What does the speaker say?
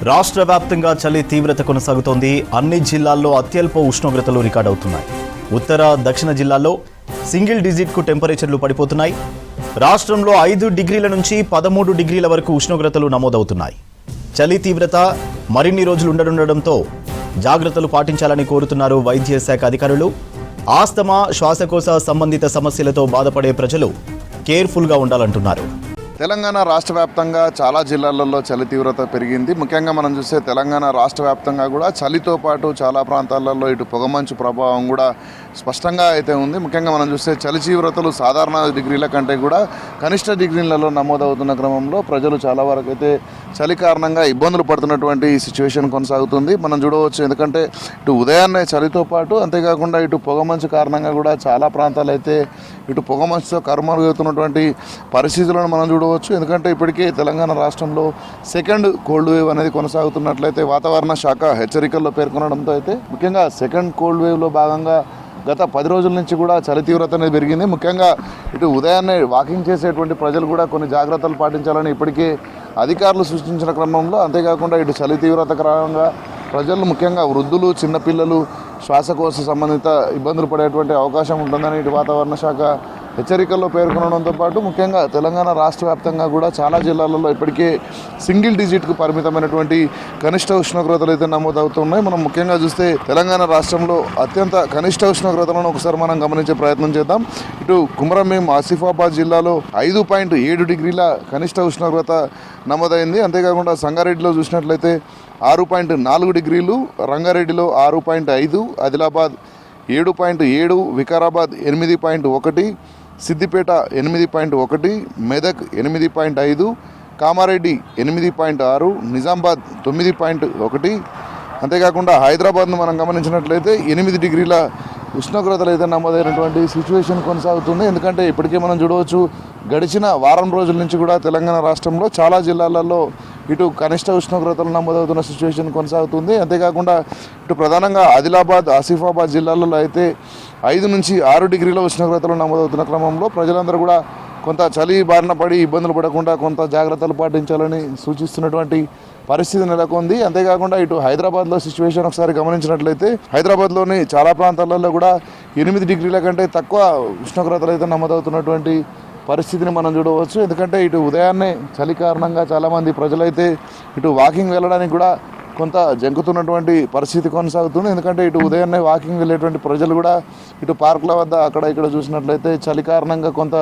రాష్ట్ర వ్యాప్తంగా చలి తీవ్రత కొనసాగుతోంది. అన్ని జిల్లాల్లో అత్యల్ప ఉష్ణోగ్రతలు రికార్డవుతున్నాయి. ఉత్తర దక్షిణ జిల్లాల్లో సింగిల్ డిజిట్కు టెంపరేచర్లు పడిపోతున్నాయి. రాష్ట్రంలో 5 డిగ్రీల నుంచి 13 డిగ్రీల వరకు ఉష్ణోగ్రతలు నమోదవుతున్నాయి. చలి తీవ్రత మరిన్ని రోజులు ఉండడంతో జాగ్రత్తలు పాటించాలని కోరుతున్నారు వైద్య శాఖ అధికారులు. ఆస్తమా, శ్వాసకోశ సంబంధిత సమస్యలతో బాధపడే ప్రజలు కేర్ఫుల్గా ఉండాలంటున్నారు. తెలంగాణ రాష్ట్ర వ్యాప్తంగా చాలా జిల్లాలలో చలి తీవ్రత పెరిగింది. ముఖ్యంగా మనం చూస్తే తెలంగాణ రాష్ట్ర వ్యాప్తంగా కూడా చలితో పాటు చాలా ప్రాంతాలలో ఇటు పొగమంచు ప్రభావం కూడా స్పష్టంగా అయితే ఉంది. ముఖ్యంగా మనం చూస్తే చలి తీవ్రతలు సాధారణ డిగ్రీల కంటే కూడా కనిష్ట డిగ్రీలలో నమోదవుతున్న క్రమంలో ప్రజలు చాలా వరకు అయితే చలి కారణంగా ఇబ్బందులు పడుతున్నటువంటి సిచ్యువేషన్ కొనసాగుతుంది. మనం చూడవచ్చు, ఎందుకంటే ఇటు ఉదయాన్నే చలితో పాటు అంతేకాకుండా ఇటు పొగమంచు కారణంగా కూడా చాలా ప్రాంతాలు అయితే ఇటు పొగమంచుతో కరుమరుగుతున్నటువంటి పరిస్థితులను మనం చూడవచ్చు. ఎందుకంటే ఇప్పటికే తెలంగాణ రాష్ట్రంలో సెకండ్ కోల్డ్ వేవ్ అనేది కొనసాగుతున్నట్లయితే వాతావరణ శాఖ హెచ్చరికల్లో పేర్కొనడంతో అయితే ముఖ్యంగా సెకండ్ కోల్డ్ వేవ్లో భాగంగా గత 10 రోజుల నుంచి కూడా చలి తీవ్రత అనేది పెరిగింది. ముఖ్యంగా ఇటు ఉదయాన్నే వాకింగ్ చేసేటువంటి ప్రజలు కూడా కొన్ని జాగ్రత్తలు పాటించాలని ఇప్పటికే అధికారులు సూచించిన క్రమంలో, అంతేకాకుండా ఇటు చలి తీవ్రత కారణంగా ప్రజలు ముఖ్యంగా వృద్ధులు, చిన్నపిల్లలు శ్వాసకోశ సంబంధిత ఇబ్బందులు పడేటువంటి అవకాశం ఉంటుందని ఇటు వాతావరణ శాఖ హెచ్చరికల్లో పేర్కొనడంతో పాటు ముఖ్యంగా తెలంగాణ రాష్ట్ర వ్యాప్తంగా కూడా చాలా జిల్లాలలో ఇప్పటికే సింగిల్ డిజిట్కు పరిమితమైనటువంటి కనిష్ట ఉష్ణోగ్రతలు అయితే నమోదవుతున్నాయి. మనం ముఖ్యంగా చూస్తే తెలంగాణ రాష్ట్రంలో అత్యంత కనిష్ట ఉష్ణోగ్రతలను ఒకసారి మనం గమనించే ప్రయత్నం చేద్దాం. ఇటు కుమరంభీం, ఆసిఫాబాద్ జిల్లాలో 5.7 డిగ్రీల కనిష్ట ఉష్ణోగ్రత నమోదైంది. అంతేకాకుండా సంగారెడ్డిలో చూసినట్లయితే 6.4 డిగ్రీలు, రంగారెడ్డిలో 6.5, ఆదిలాబాద్ 7.7, వికారాబాద్ 8.1, సిద్దిపేట 8.1, మెదక్ 8.5, కామారెడ్డి 8.6, నిజామాబాద్ 9.1. అంతేకాకుండా హైదరాబాద్ను మనం గమనించినట్లయితే 8 డిగ్రీల ఉష్ణోగ్రతలు అయితే నమోదైనటువంటి సిచ్యువేషన్ కొనసాగుతుంది. ఎందుకంటే ఇప్పటికే మనం చూడవచ్చు, గడిచిన వారం రోజుల నుంచి కూడా తెలంగాణ రాష్ట్రంలో చాలా జిల్లాలలో ఇటు కనిష్ట ఉష్ణోగ్రతలు నమోదవుతున్న సిచ్యువేషన్ కొనసాగుతుంది. అంతేకాకుండా ఇటు ప్రధానంగా ఆదిలాబాద్, ఆసిఫాబాద్ జిల్లాలలో అయితే 5 నుంచి 6 డిగ్రీల ఉష్ణోగ్రతలు నమోదవుతున్న క్రమంలో ప్రజలందరూ కూడా కొంత చలి బారిన పడి ఇబ్బందులు పడకుండా కొంత జాగ్రత్తలు పాటించాలని సూచిస్తున్నటువంటి పరిస్థితి నెలకొంది. అంతేకాకుండా ఇటు హైదరాబాద్లో సిచ్యువేషన్ ఒకసారి గమనించినట్లయితే హైదరాబాద్లోని చాలా ప్రాంతాలలో కూడా 8 డిగ్రీల కంటే తక్కువ ఉష్ణోగ్రతలు అయితే నమోదవుతున్నటువంటి పరిస్థితిని మనం చూడవచ్చు. ఎందుకంటే ఇటు ఉదయాన్నే చలి కారణంగా చాలామంది ప్రజలైతే ఇటు వాకింగ్ వెళ్ళడానికి కూడా కొంత జంకుతున్నటువంటి పరిస్థితి కొనసాగుతుంది. ఎందుకంటే ఇటు ఉదయాన్నే వాకింగ్ వెళ్ళేటువంటి ప్రజలు కూడా ఇటు పార్కుల వద్ద అక్కడ ఇక్కడ చూసినట్లయితే చలి కారణంగా కొంత